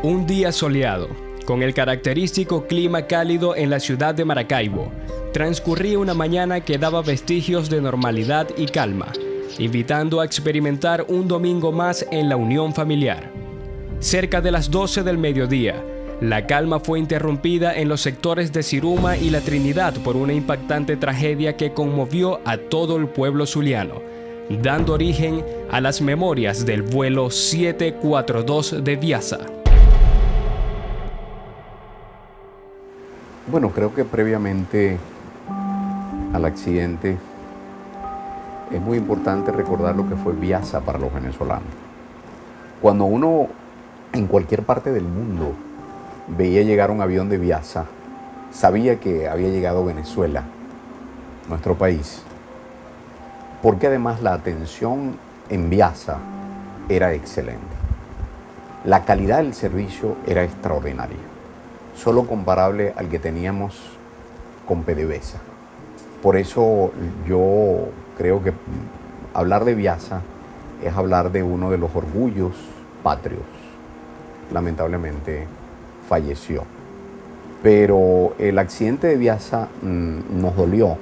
Un día soleado, con el característico clima cálido en la ciudad de Maracaibo, transcurría una mañana que daba vestigios de normalidad y calma, invitando a experimentar un domingo más en la unión familiar. Cerca de las 12 del mediodía, la calma fue interrumpida en los sectores de Siruma y La Trinidad por una impactante tragedia que conmovió a todo el pueblo zuliano, dando origen a las memorias del vuelo 742 de Viasa. Bueno, creo que previamente al accidente es muy importante recordar lo que fue Viasa para los venezolanos. Cuando uno en cualquier parte del mundo veía llegar un avión de Viasa, sabía que había llegado Venezuela, nuestro país, porque además la atención en Viasa era excelente. La calidad del servicio era extraordinaria, solo comparable al que teníamos con PDVSA. Por eso yo creo que hablar de Viasa es hablar de uno de los orgullos patrios. Lamentablemente falleció. Pero el accidente de Viasa nos dolió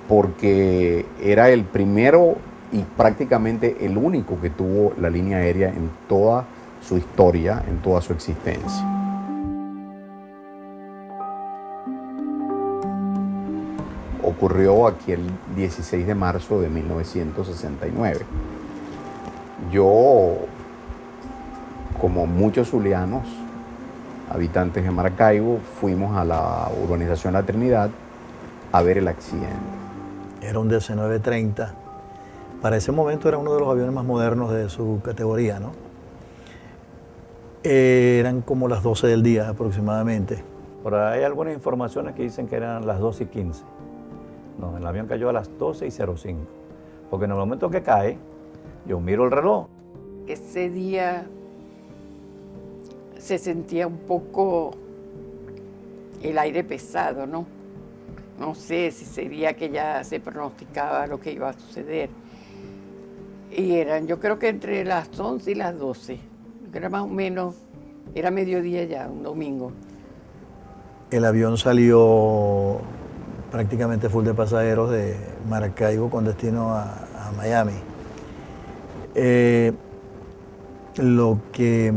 porque era el primero y prácticamente el único que tuvo la línea aérea en toda su historia, en toda su existencia. Ocurrió aquí el 16 de marzo de 1969. Yo, como muchos zulianos, habitantes de Maracaibo, fuimos a la urbanización La Trinidad a ver el accidente. Era un DC-930. Para ese momento era uno de los aviones más modernos de su categoría, ¿no? Eran como las 12 del día aproximadamente. Por ahí hay algunas informaciones que dicen que eran las 12:15. No, el avión cayó a las 12:05. Porque en el momento que cae, yo miro el reloj. Ese día se sentía un poco el aire pesado, ¿no? No sé si sería que ya se pronosticaba lo que iba a suceder. Y eran, yo creo que entre las 11 y las 12, que era más o menos, era mediodía ya, un domingo. El avión salió prácticamente full de pasajeros de Maracaibo con destino a Miami. Lo que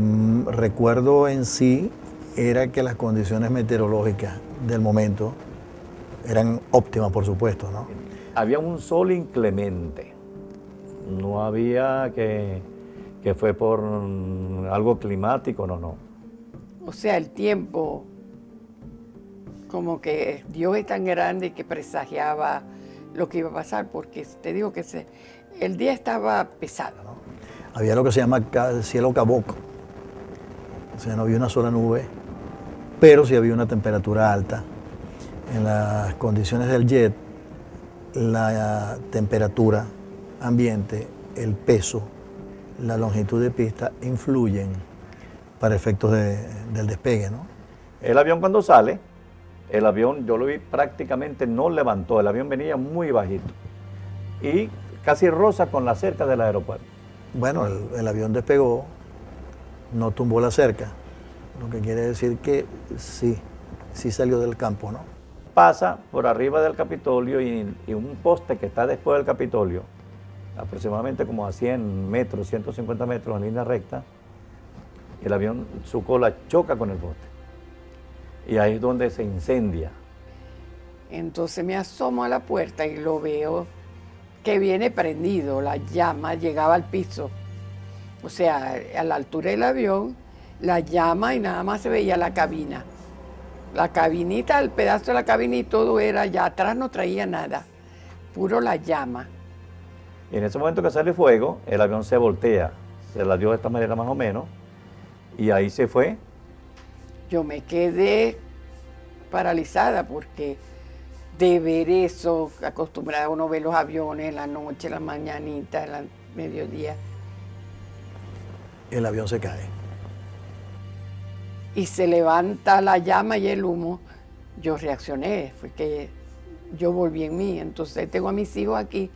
recuerdo en sí era que las condiciones meteorológicas del momento eran óptimas, por supuesto, ¿no? Había un sol inclemente. No había que fue por algo climático, no. O sea, el tiempo, como que Dios es tan grande que presagiaba lo que iba a pasar, porque te digo que el día estaba pesado, ¿no? Había lo que se llama cielo caboco, o sea, no había una sola nube, pero sí había una temperatura alta. En las condiciones del jet, la temperatura ambiente, el peso, la longitud de pista influyen para efectos del despegue, ¿no? El avión cuando sale, el avión yo lo vi prácticamente no levantó, el avión venía muy bajito y casi roza con la cerca del aeropuerto. Bueno, el avión despegó, no tumbó la cerca, lo que quiere decir que sí salió del campo, ¿no? Pasa por arriba del Capitolio y un poste que está después del Capitolio, aproximadamente como a 100 metros, 150 metros en línea recta, el avión, su cola choca con el poste. Y ahí es donde se incendia. Entonces me asomo a la puerta y lo veo que viene prendido, la llama llegaba al piso. O sea, a la altura del avión, la llama y nada más se veía la cabina. La cabinita, el pedazo de la cabina y todo era allá atrás, no traía nada, puro la llama. Y en ese momento que sale fuego, el avión se voltea, se la dio de esta manera más o menos, y ahí se fue. Yo me quedé paralizada porque de ver eso, acostumbrada a uno ver los aviones en la noche, en la mañanita, en el mediodía. El avión se cae. Y se levanta la llama y el humo. Yo reaccioné, fue que yo volví en mí. Entonces tengo a mis hijos aquí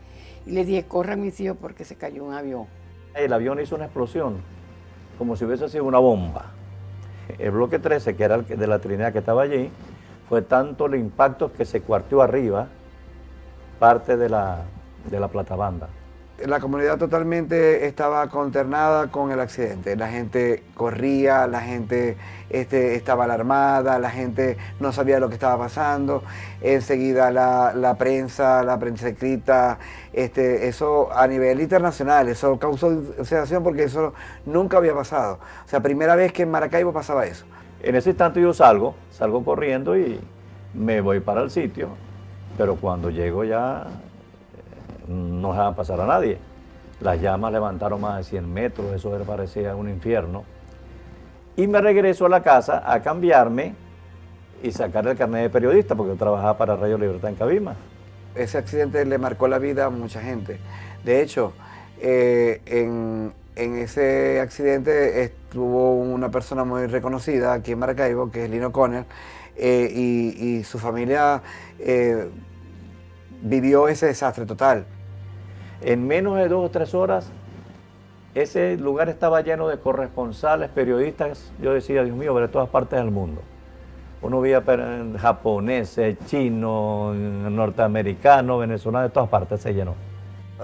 y les dije, corran mis hijos porque se cayó un avión. El avión hizo una explosión como si hubiese sido una bomba. El bloque 13, que era el de la Trinidad que estaba allí, fue tanto el impacto que se cuarteó arriba parte de la platabanda. La comunidad totalmente estaba consternada con el accidente. La gente corría, la gente estaba alarmada, la gente no sabía lo que estaba pasando. Enseguida la prensa escrita, eso a nivel internacional, eso causó sensación porque eso nunca había pasado. O sea, primera vez que en Maracaibo pasaba eso. En ese instante yo salgo corriendo y me voy para el sitio, pero cuando llego ya no dejaban pasar a nadie. Las llamas levantaron más de 100 metros, eso parecía un infierno. Y me regreso a la casa a cambiarme y sacar el carnet de periodista, porque yo trabajaba para Radio Libertad en Cabima. Ese accidente le marcó la vida a mucha gente. De hecho, en ese accidente estuvo una persona muy reconocida aquí en Maracaibo, que es Lino Conner, y su familia vivió ese desastre total. En menos de 2 o 3 horas, ese lugar estaba lleno de corresponsales, periodistas. Yo decía, Dios mío, de todas partes del mundo. Uno veía japoneses, chinos, norteamericanos, venezolanos, de todas partes se llenó.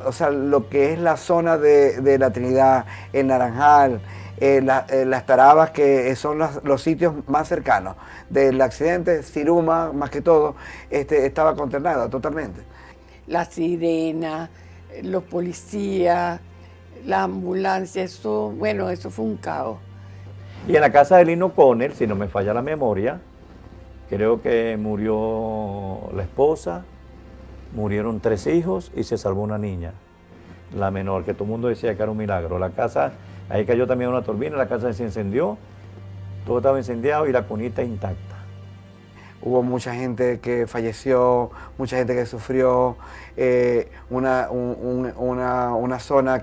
O sea, lo que es la zona de la Trinidad, el Naranjal, las Tarabas, que son los sitios más cercanos del accidente, Siruma, más que todo, estaba consternada totalmente. La sirena, los policías, la ambulancia, eso fue un caos. Y en la casa de Lino Conner, si no me falla la memoria, creo que murió la esposa, murieron 3 hijos y se salvó una niña, la menor, que todo el mundo decía que era un milagro. La casa, ahí cayó también una turbina, la casa se incendió, todo estaba incendiado y la cunita intacta. Hubo mucha gente que falleció, mucha gente que sufrió, una zona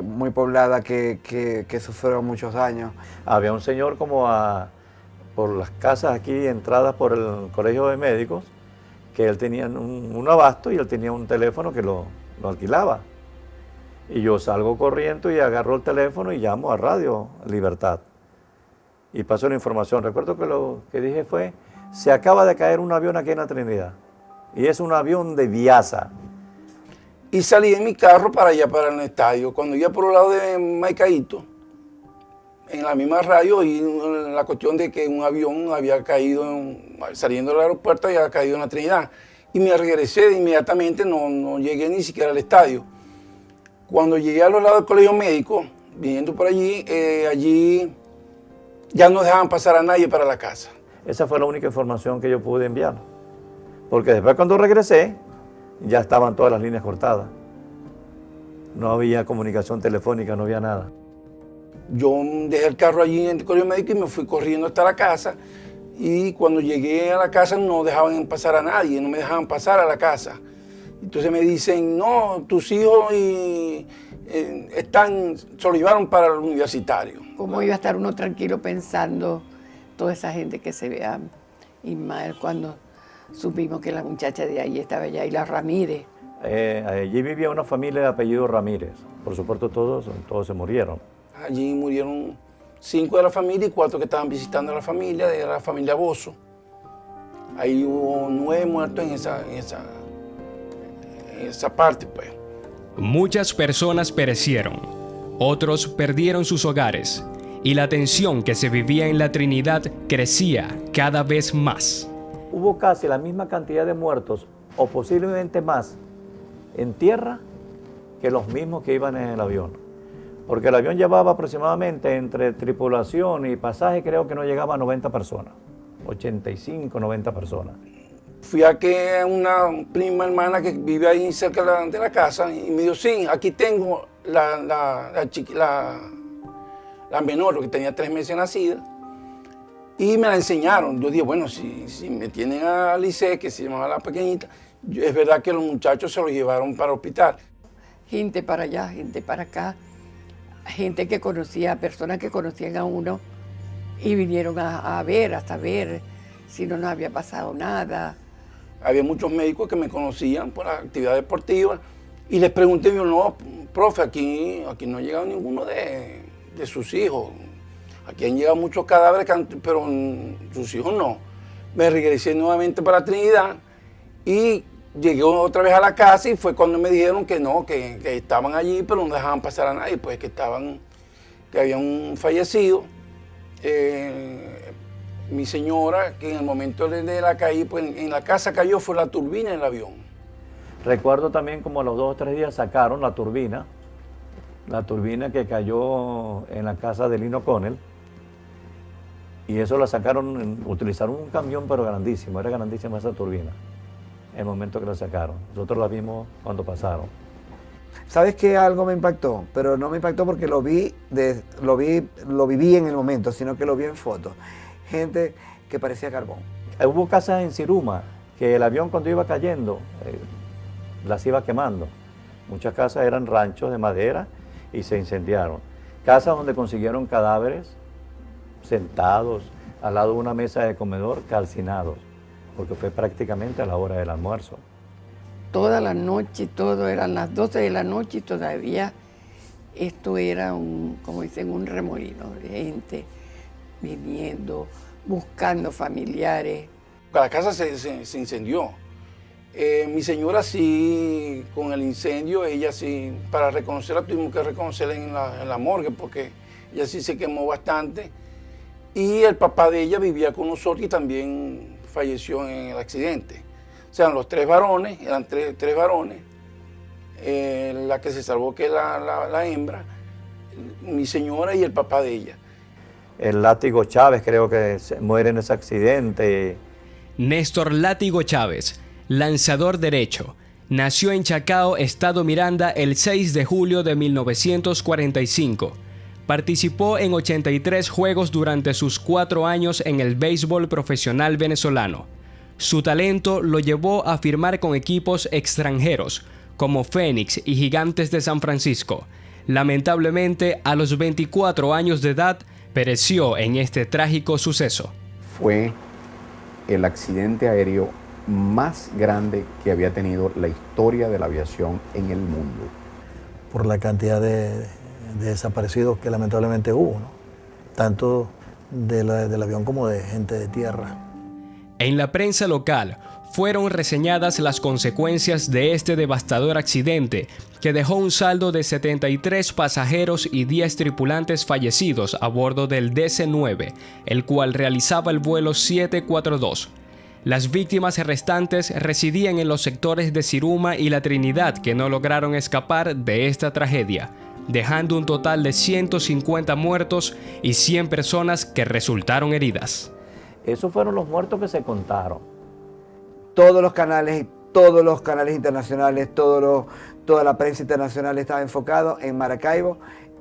muy poblada que sufrió muchos daños. Había un señor por las casas aquí, entradas por el colegio de médicos, que él tenía un abasto y él tenía un teléfono que lo alquilaba. Y yo salgo corriendo y agarro el teléfono y llamo a Radio Libertad. Y paso la información. Recuerdo que lo que dije fue: se acaba de caer un avión aquí en la Trinidad. Y es un avión de Viasa. Y salí en mi carro para allá, para el estadio. Cuando iba por el lado de Maicaíto, en la misma radio, y la cuestión de que un avión había caído, saliendo del aeropuerto, había caído en la Trinidad. Y me regresé inmediatamente, no llegué ni siquiera al estadio. Cuando llegué a los lados del colegio médico, viniendo por allí, allí ya no dejaban pasar a nadie para la casa. Esa fue la única información que yo pude enviar. Porque después, cuando regresé, ya estaban todas las líneas cortadas. No había comunicación telefónica, no había nada. Yo dejé el carro allí en el colegio médico y me fui corriendo hasta la casa. Y cuando llegué a la casa no dejaban pasar a nadie, no me dejaban pasar a la casa. Entonces me dicen, no, tus hijos se lo llevaron para el universitario. ¿Cómo iba a estar uno tranquilo pensando toda esa gente que se vea mal cuando supimos que la muchacha de ahí estaba allá, y la Ramírez? Allí vivía una familia de apellido Ramírez. Por supuesto, todos se murieron. Allí murieron 5 de la familia y 4 que estaban visitando a la familia Bozo. Ahí hubo 9 muertos en esa parte, pues. Muchas personas perecieron, otros perdieron sus hogares, y la tensión que se vivía en la Trinidad crecía cada vez más. Hubo casi la misma cantidad de muertos, o posiblemente más, en tierra que los mismos que iban en el avión. Porque el avión llevaba aproximadamente, entre tripulación y pasaje, creo que no llegaba a 90 personas. 85, 90 personas. Fui a que una prima hermana que vive ahí cerca de la casa y me dijo, sí, aquí tengo la menor, que tenía 3 meses nacida, y me la enseñaron. Yo dije, bueno, si me tienen a Alice, que se llamaba la pequeñita, es verdad que los muchachos se los llevaron para el hospital. Gente para allá, gente para acá, gente que conocía, personas que conocían a uno y vinieron a ver, hasta ver si no nos había pasado nada. Había muchos médicos que me conocían por la actividad deportiva y les pregunté, yo, no, profe, aquí no ha llegado ninguno de de sus hijos. Aquí han llegado muchos cadáveres, pero sus hijos no. Me regresé nuevamente para Trinidad y llegué otra vez a la casa y fue cuando me dijeron que no, que estaban allí, pero no dejaban pasar a nadie, pues que habían fallecido. Mi señora, que en el momento de la caída, pues en la casa cayó, fue la turbina del avión. Recuerdo también como a los 2 o 3 días sacaron la turbina que cayó en la casa de Lino Connell, y eso la sacaron, utilizaron un camión pero grandísimo, era grandísima esa turbina, en el momento que la sacaron. Nosotros la vimos cuando pasaron. ¿Sabes qué? Algo me impactó, pero no me impactó porque lo viví en el momento, sino que lo vi en fotos. Gente que parecía carbón. Hubo casas en Siruma que el avión cuando iba cayendo las iba quemando. Muchas casas eran ranchos de madera y se incendiaron. Casas donde consiguieron cadáveres sentados al lado de una mesa de comedor calcinados, porque fue prácticamente a la hora del almuerzo. Toda la noche, todo eran las 12 de la noche y todavía esto era como dicen, un remolino de gente viniendo, buscando familiares. La casa se incendió. Mi señora sí, con el incendio, ella sí, para reconocerla tuvimos que reconocerla en la morgue, porque ella sí se quemó bastante. Y el papá de ella vivía con nosotros y también falleció en el accidente. O sea, los 3 varones, eran tres varones, la que se salvó, que es la hembra, mi señora y el papá de ella. El Látigo Chávez creo que muere en ese accidente. Néstor Látigo Chávez, lanzador derecho, nació en Chacao, Estado Miranda, el 6 de julio de 1945. Participó en 83 juegos durante sus 4 años en el béisbol profesional venezolano. Su talento lo llevó a firmar con equipos extranjeros, como Fénix y Gigantes de San Francisco. Lamentablemente, a los 24 años de edad, pereció en este trágico suceso. Fue el accidente aéreo más grande que había tenido la historia de la aviación en el mundo. Por la cantidad de desaparecidos que lamentablemente hubo, ¿no? Tanto del avión como de gente de tierra. En la prensa local fueron reseñadas las consecuencias de este devastador accidente, que dejó un saldo de 73 pasajeros y 10 tripulantes fallecidos a bordo del DC-9, el cual realizaba el vuelo 742. Las víctimas restantes residían en los sectores de Siruma y La Trinidad, que no lograron escapar de esta tragedia, dejando un total de 150 muertos y 100 personas que resultaron heridas. Esos fueron los muertos que se contaron. Todos los canales internacionales, toda la prensa internacional estaba enfocado en Maracaibo,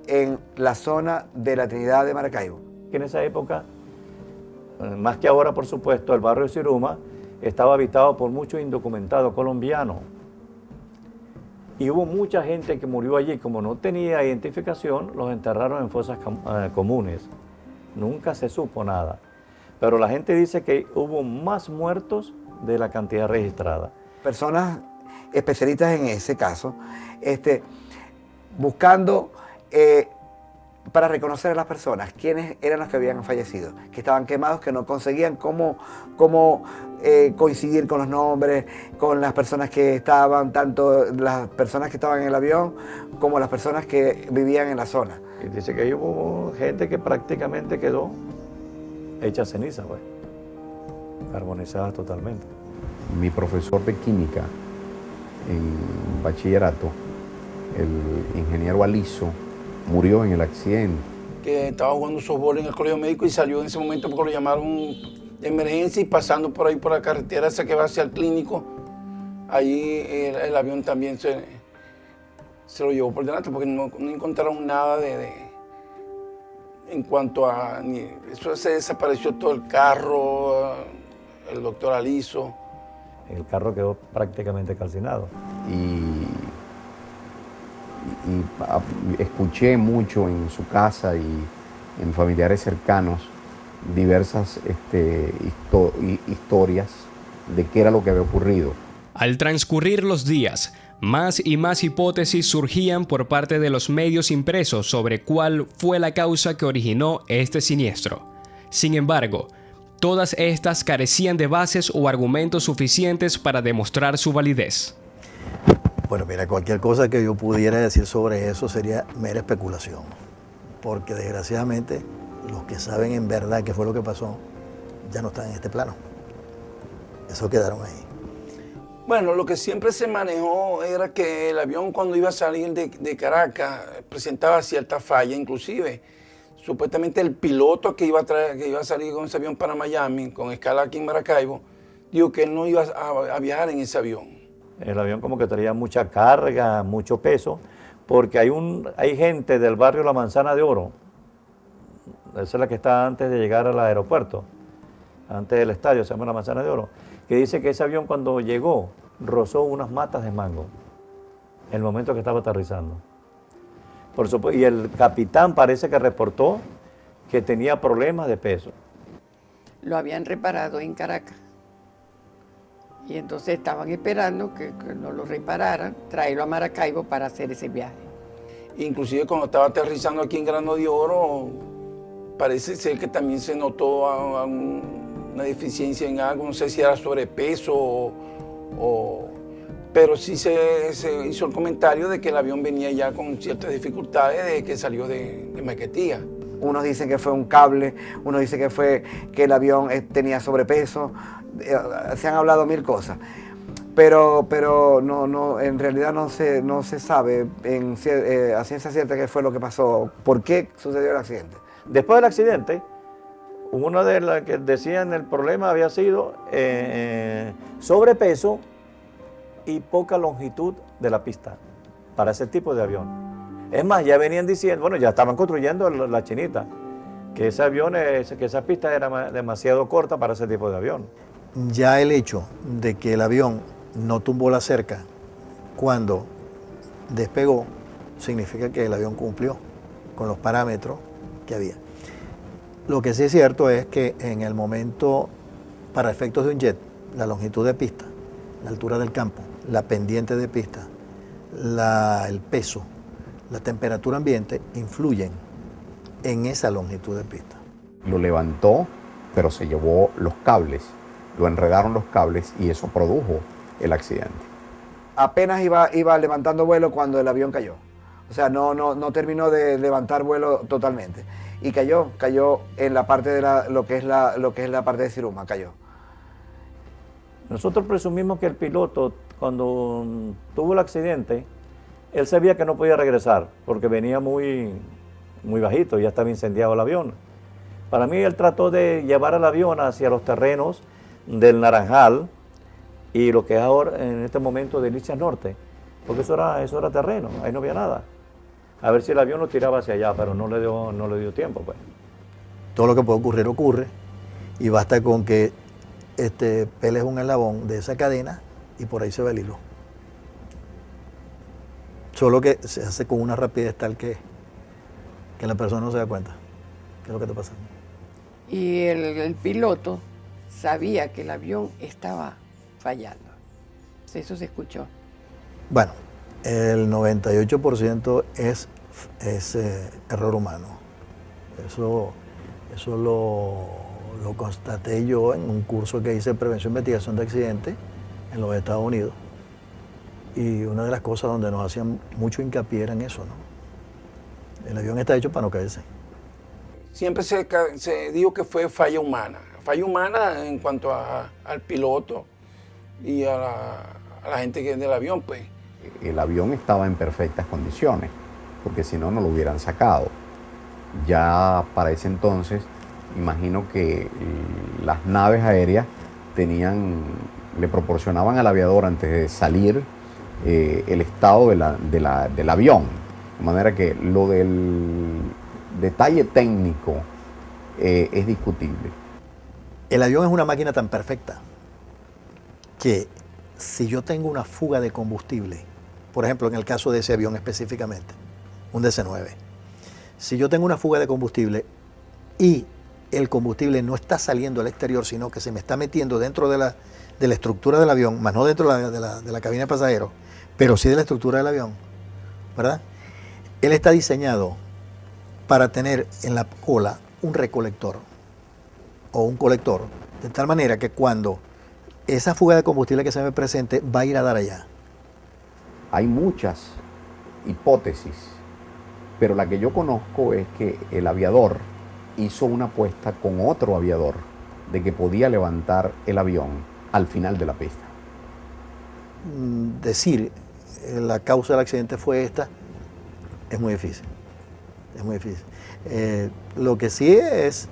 en la zona de La Trinidad de Maracaibo. En esa época, más que ahora por supuesto, el barrio de Siruma estaba habitado por muchos indocumentados colombianos. Y hubo mucha gente que murió allí. Como no tenía identificación, los enterraron en fosas comunes. Nunca se supo nada. Pero la gente dice que hubo más muertos de la cantidad registrada. Personas especialistas en ese caso, buscando para reconocer a las personas, quiénes eran los que habían fallecido, que estaban quemados, que no conseguían cómo coincidir con los nombres, con las personas que estaban, tanto las personas que estaban en el avión como las personas que vivían en la zona. Y dice que hubo gente que prácticamente quedó hecha ceniza, pues, carbonizada totalmente. Mi profesor de química en bachillerato, el ingeniero Aliso, murió en el accidente. Que estaba jugando softball en el colegio médico y salió en ese momento porque lo llamaron de emergencia, y pasando por ahí por la carretera esa que va hacia el clínico, ahí el avión también se lo llevó por delante, porque no encontraron nada en cuanto a... Eso se desapareció todo el carro, el doctor Aliso. El carro quedó prácticamente calcinado. Y escuché mucho en su casa y en familiares cercanos diversas historias de qué era lo que había ocurrido. Al transcurrir los días, Más y más hipótesis surgían por parte de los medios impresos sobre cuál fue la causa que originó este siniestro. Sin embargo, todas estas carecían de bases o argumentos suficientes para demostrar su validez. Bueno, mira, cualquier cosa que yo pudiera decir sobre eso sería mera especulación, porque desgraciadamente los que saben en verdad qué fue lo que pasó ya no están en este plano. Eso quedaron ahí. Bueno, lo que siempre se manejó era que el avión cuando iba a salir de Caracas presentaba cierta falla, inclusive supuestamente el piloto que iba a salir con ese avión para Miami, con escala aquí en Maracaibo, dijo que él no iba a viajar en ese avión. El avión como que traía mucha carga, mucho peso, porque hay gente del barrio La Manzana de Oro, esa es la que está antes de llegar al aeropuerto, antes del estadio, se llama La Manzana de Oro, que dice que ese avión cuando llegó rozó unas matas de mango en el momento que estaba aterrizando. Por supuesto, y el capitán parece que reportó que tenía problemas de peso. Lo habían reparado en Caracas. Y entonces estaban esperando que no lo repararan, traerlo a Maracaibo para hacer ese viaje. Inclusive cuando estaba aterrizando aquí en Grano de Oro, parece ser que también se notó una deficiencia en algo, no sé si era sobrepeso pero sí se hizo el comentario de que el avión venía ya con ciertas dificultades desde que salió de Maiquetía. Unos dicen que fue un cable, unos dicen que fue que el avión tenía sobrepeso, se han hablado mil cosas. Pero no, en realidad no se sabe a ciencia cierta qué fue lo que pasó, por qué sucedió el accidente. Después del accidente, una de las que decían el problema había sido sobrepeso y poca longitud de la pista para ese tipo de avión. Es más, ya venían diciendo, bueno, ya estaban construyendo la Chinita, que ese avión, que esa pista era demasiado corta para ese tipo de avión. Ya el hecho de que el avión no tumbó la cerca cuando despegó significa que el avión cumplió con los parámetros que había. Lo que sí es cierto es que en el momento, para efectos de un jet, la longitud de pista, la altura del campo, la pendiente de pista, el peso, la temperatura ambiente influyen en esa longitud de pista. Lo levantó, pero se llevó los cables, lo enredaron los cables y eso produjo el accidente. Apenas iba levantando vuelo cuando el avión cayó. O sea, no terminó de levantar vuelo totalmente. Y cayó en la parte de lo que es la parte de Siruma, cayó. Nosotros presumimos que el piloto, cuando tuvo el accidente, él sabía que no podía regresar porque venía muy bajito, ya estaba incendiado el avión. Para mí él trató de llevar el avión hacia los terrenos del Naranjal y lo que es ahora en este momento Delicias Norte, porque eso era terreno, ahí no había nada. A ver si el avión lo tiraba hacia allá, pero no le dio tiempo, pues. Todo lo que puede ocurrir, ocurre, y basta con que peles un eslabón de esa cadena y por ahí se va el hilo. Solo que se hace con una rapidez tal que la persona no se da cuenta. ¿Qué es lo que está pasando? Y el piloto sabía que el avión estaba fallando. Eso se escuchó. Bueno, el 98% es error humano. Eso lo constaté yo en un curso que hice de prevención e investigación de accidentes en los Estados Unidos. Y una de las cosas donde nos hacían mucho hincapié era en eso, ¿no? El avión está hecho para no caerse. Siempre se dijo que fue falla humana en cuanto al piloto y a la gente que es del avión, pues. El avión estaba en perfectas condiciones, porque si no, no lo hubieran sacado. Ya para ese entonces, imagino que las naves aéreas le proporcionaban al aviador antes de salir el estado del avión. De manera que lo del detalle técnico es discutible. El avión es una máquina tan perfecta que si yo tengo una fuga de combustible, por ejemplo, en el caso de ese avión específicamente, un DC-9, si yo tengo una fuga de combustible y el combustible no está saliendo al exterior, sino que se me está metiendo dentro de la estructura del avión, más no dentro de la cabina de pasajeros, pero sí de la estructura del avión, ¿verdad? Él está diseñado para tener en la cola un recolector o un colector, de tal manera que cuando esa fuga de combustible que se me presente va a ir a dar allá. Hay muchas hipótesis, pero la que yo conozco es que el aviador hizo una apuesta con otro aviador de que podía levantar el avión al final de la pista. Decir la causa del accidente fue esta es muy difícil. Es muy difícil. Lo que sí es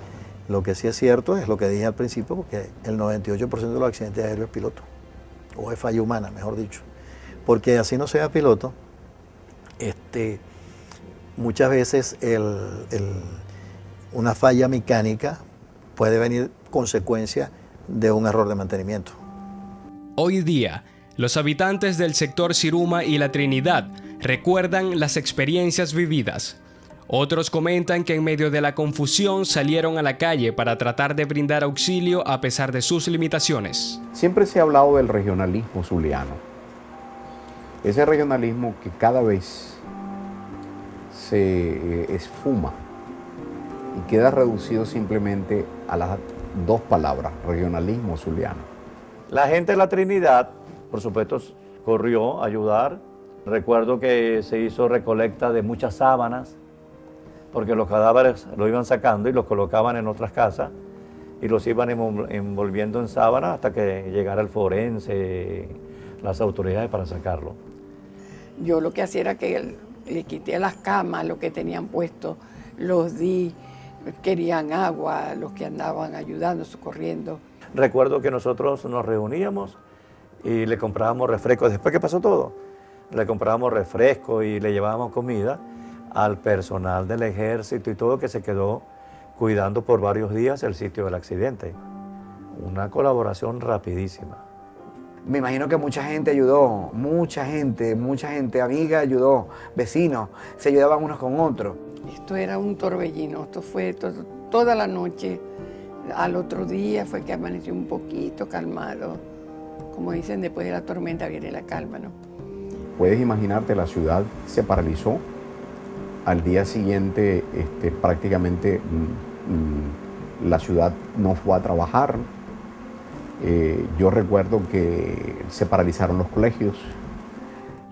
cierto es lo que dije al principio, porque el 98% de los accidentes aéreos es piloto, o es falla humana, mejor dicho. Porque así no sea piloto, muchas veces una falla mecánica puede venir consecuencia de un error de mantenimiento. Hoy día, los habitantes del sector Siruma y La Trinidad recuerdan las experiencias vividas. Otros comentan que en medio de la confusión salieron a la calle para tratar de brindar auxilio a pesar de sus limitaciones. Siempre se ha hablado del regionalismo zuliano. Ese regionalismo que cada vez se esfuma y queda reducido simplemente a las dos palabras, regionalismo zuliano. La gente de La Trinidad, por supuesto, corrió a ayudar. Recuerdo que se hizo recolecta de muchas sábanas, porque los cadáveres los iban sacando y los colocaban en otras casas y los iban envolviendo en sábanas hasta que llegara el forense, las autoridades para sacarlo. Yo lo que hacía era que le quité las camas, lo que tenían puesto, los di, querían agua, los que andaban ayudando, socorriendo. Recuerdo que nosotros nos reuníamos y le comprábamos refrescos. Después que pasó todo, le comprábamos refrescos y le llevábamos comida al personal del ejército y todo, que se quedó cuidando por varios días el sitio del accidente. Una colaboración rapidísima. Me imagino que mucha gente ayudó, mucha gente, amiga ayudó, vecinos, se ayudaban unos con otros. Esto era un torbellino, esto fue toda la noche. Al otro día fue que amaneció un poquito calmado. Como dicen, después de la tormenta viene la calma, ¿no? Puedes imaginarte, la ciudad se paralizó. Al día siguiente prácticamente la ciudad no fue a trabajar. Yo recuerdo que se paralizaron los colegios.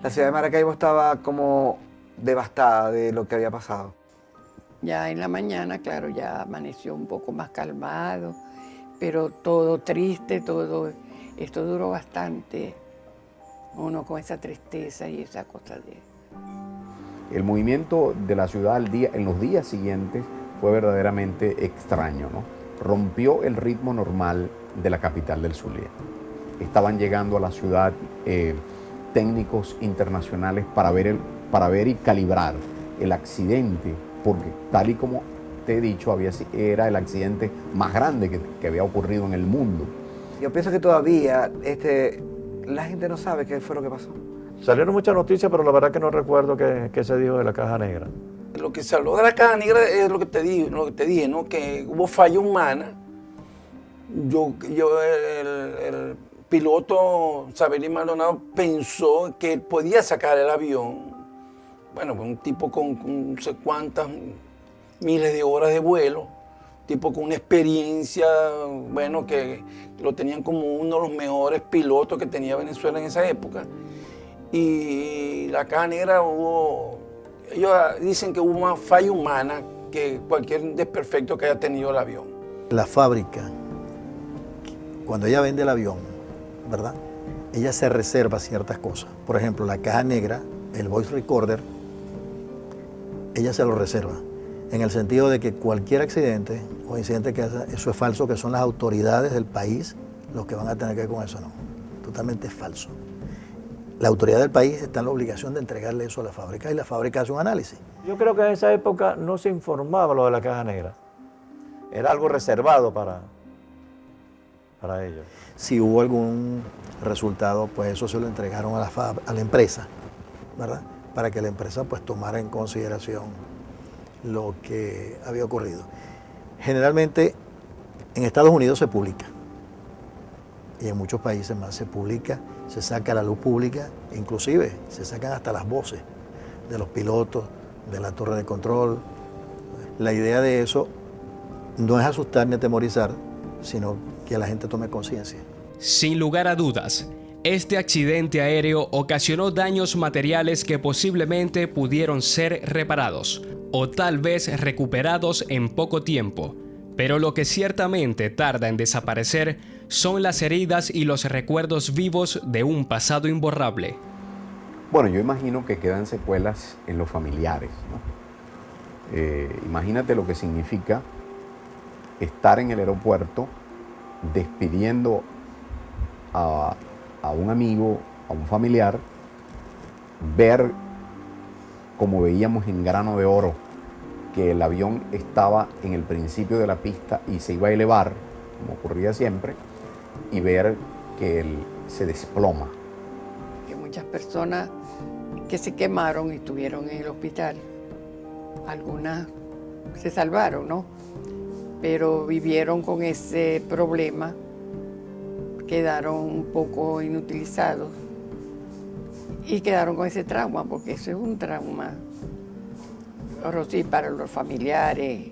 La ciudad de Maracaibo estaba como devastada de lo que había pasado. Ya en la mañana, claro, ya amaneció un poco más calmado, pero todo triste, esto duró bastante, uno con esa tristeza y esa cosa de... El movimiento de la ciudad en los días siguientes fue verdaderamente extraño, ¿no? Rompió el ritmo normal de la capital del Zulia. Estaban llegando a la ciudad técnicos internacionales para ver y calibrar el accidente, porque tal y como te he dicho, era el accidente más grande que había ocurrido en el mundo. Yo pienso que todavía la gente no sabe qué fue lo que pasó. Salieron muchas noticias, pero la verdad que no recuerdo qué se dijo de la caja negra. Lo que se habló de la caja negra es lo que te dije, ¿no? Que hubo falla humana. El piloto Saberín Maldonado pensó que podía sacar el avión. Bueno, un tipo con no sé cuántas miles de horas de vuelo, tipo con una experiencia, bueno, que lo tenían como uno de los mejores pilotos que tenía Venezuela en esa época. Y la caja negra ellos dicen que hubo más falla humana que cualquier desperfecto que haya tenido el avión. La fábrica, cuando ella vende el avión, ¿verdad? Ella se reserva ciertas cosas. Por ejemplo, la caja negra, el voice recorder, ella se lo reserva. En el sentido de que cualquier accidente o incidente que haga, eso es falso, que son las autoridades del país los que van a tener que ver con eso, no. Totalmente falso. La autoridad del país está en la obligación de entregarle eso a la fábrica y la fábrica hace un análisis. Yo creo que en esa época no se informaba lo de la caja negra. Era algo reservado para ellos. Si hubo algún resultado, pues eso se lo entregaron a la empresa, ¿verdad? Para que la empresa pues tomara en consideración lo que había ocurrido. Generalmente en Estados Unidos se publica y en muchos países más se publica se saca a la luz pública, inclusive se sacan hasta las voces de los pilotos, de la torre de control. La idea de eso no es asustar ni atemorizar, sino que la gente tome conciencia. Sin lugar a dudas, este accidente aéreo ocasionó daños materiales que posiblemente pudieron ser reparados o tal vez recuperados en poco tiempo, pero lo que ciertamente tarda en desaparecer son las heridas y los recuerdos vivos de un pasado imborrable. Bueno, yo imagino que quedan secuelas en los familiares, ¿no? Imagínate lo que significa estar en el aeropuerto despidiendo a un amigo, a un familiar, ver como veíamos en Grano de Oro que el avión estaba en el principio de la pista y se iba a elevar, como ocurría siempre, y ver que él se desploma. Que muchas personas que se quemaron y estuvieron en el hospital, algunas se salvaron, ¿no? Pero vivieron con ese problema, quedaron un poco inutilizados y quedaron con ese trauma, porque eso es un trauma. Pero sí, para los familiares.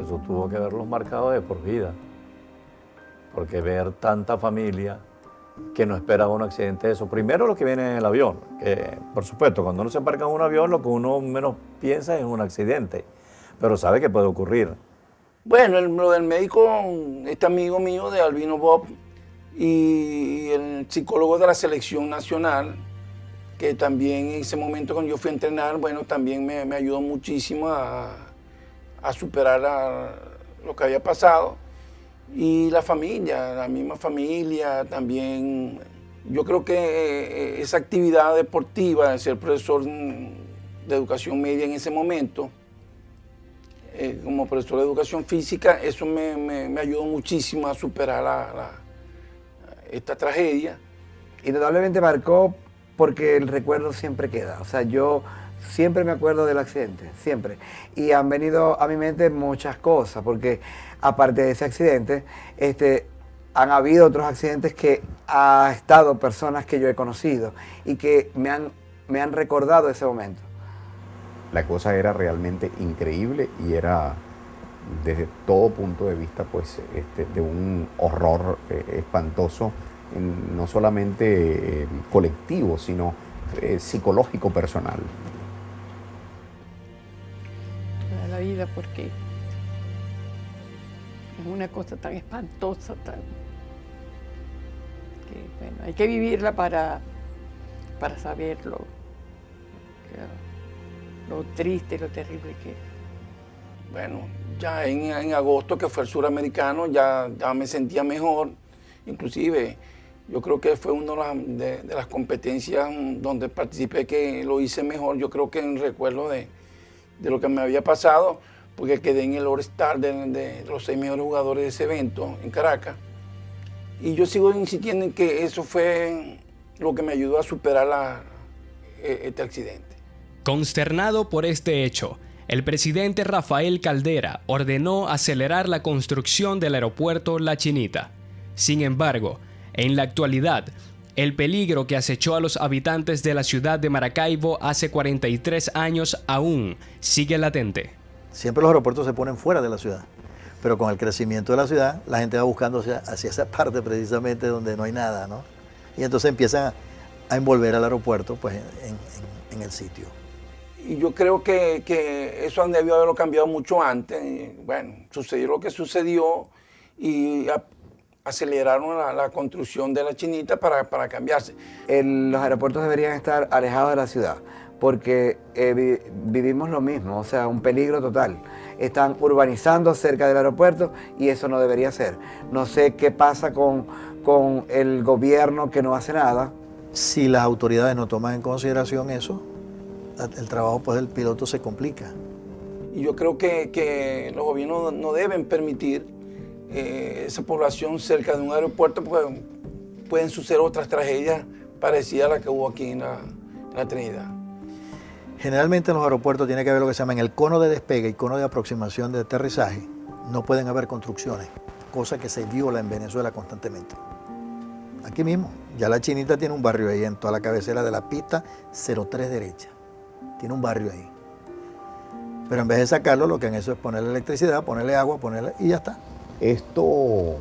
Eso tuvo que haberlos marcado de por vida, porque ver tanta familia que no esperaba un accidente de eso. Primero lo que viene en el avión, que por supuesto cuando uno se embarca en un avión lo que uno menos piensa es un accidente, pero sabe que puede ocurrir. Bueno, lo del médico, este amigo mío de Albino Bob y el psicólogo de la selección nacional, que también en ese momento cuando yo fui a entrenar, bueno, también me ayudó muchísimo a superar lo que había pasado. Y la familia, la misma familia también. Yo creo que esa actividad deportiva de ser profesor de educación media en ese momento, como profesor de educación física, eso me ayudó muchísimo a superar esta tragedia. Indudablemente marcó porque el recuerdo siempre queda. O sea, yo siempre me acuerdo del accidente, siempre. Y han venido a mi mente muchas cosas, porque aparte de ese accidente, han habido otros accidentes que han estado personas que yo he conocido y que me han recordado ese momento. La cosa era realmente increíble y era desde todo punto de vista pues, de un horror espantoso, no solamente colectivo, sino psicológico personal. Toda la vida, porque es una cosa tan espantosa, que bueno, hay que vivirla para saberlo, lo triste, lo terrible que es. Bueno, ya en agosto, que fue el suramericano, ya me sentía mejor. Inclusive, yo creo que fue una de las competencias donde participé que lo hice mejor. Yo creo que en recuerdo de lo que me había pasado, porque quedé en el All-Star de los 6 mejores jugadores de ese evento en Caracas. Y yo sigo insistiendo en que eso fue lo que me ayudó a superar este accidente. Consternado por este hecho, el presidente Rafael Caldera ordenó acelerar la construcción del aeropuerto La Chinita. Sin embargo, en la actualidad, el peligro que acechó a los habitantes de la ciudad de Maracaibo hace 43 años aún sigue latente. Siempre los aeropuertos se ponen fuera de la ciudad, pero con el crecimiento de la ciudad, la gente va buscando hacia esa parte precisamente donde no hay nada, ¿no? Y entonces empiezan a envolver al aeropuerto pues, en el sitio. Y yo creo que eso debió haberlo cambiado mucho antes. Y bueno, sucedió lo que sucedió y aceleraron la construcción de La Chinita para cambiarse. Los aeropuertos deberían estar alejados de la ciudad, porque vivimos lo mismo, o sea, un peligro total. Están urbanizando cerca del aeropuerto y eso no debería ser. No sé qué pasa con el gobierno que no hace nada. Si las autoridades no toman en consideración eso, el trabajo pues, del piloto se complica. Y yo creo que los gobiernos no deben permitir esa población cerca de un aeropuerto, porque pueden suceder otras tragedias parecidas a la que hubo aquí en la Trinidad. Generalmente en los aeropuertos tiene que haber lo que se llama en el cono de despegue y cono de aproximación de aterrizaje. No pueden haber construcciones, cosa que se viola en Venezuela constantemente. aquí mismo. Ya La Chinita tiene un barrio ahí en toda la cabecera de la pista 03 derecha. Tiene un barrio ahí. Pero en vez de sacarlo, lo que han hecho es ponerle electricidad, ponerle agua, ponerle y ya está. Esto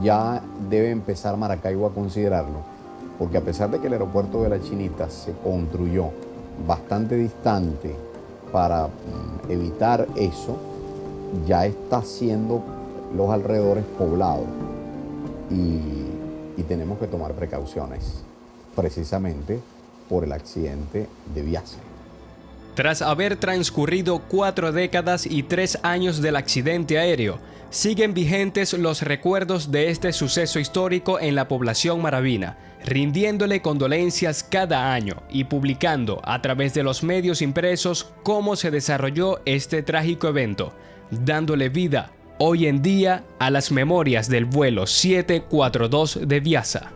ya debe empezar Maracaibo a considerarlo, porque a pesar de que el aeropuerto de La Chinita se construyó bastante distante para evitar eso, ya está siendo los alrededores poblados y tenemos que tomar precauciones, precisamente por el accidente de Biasa. Tras haber transcurrido 4 décadas y 3 años del accidente aéreo, siguen vigentes los recuerdos de este suceso histórico en la población maravina, rindiéndole condolencias cada año y publicando a través de los medios impresos cómo se desarrolló este trágico evento, dándole vida hoy en día a las memorias del vuelo 742 de Biasa.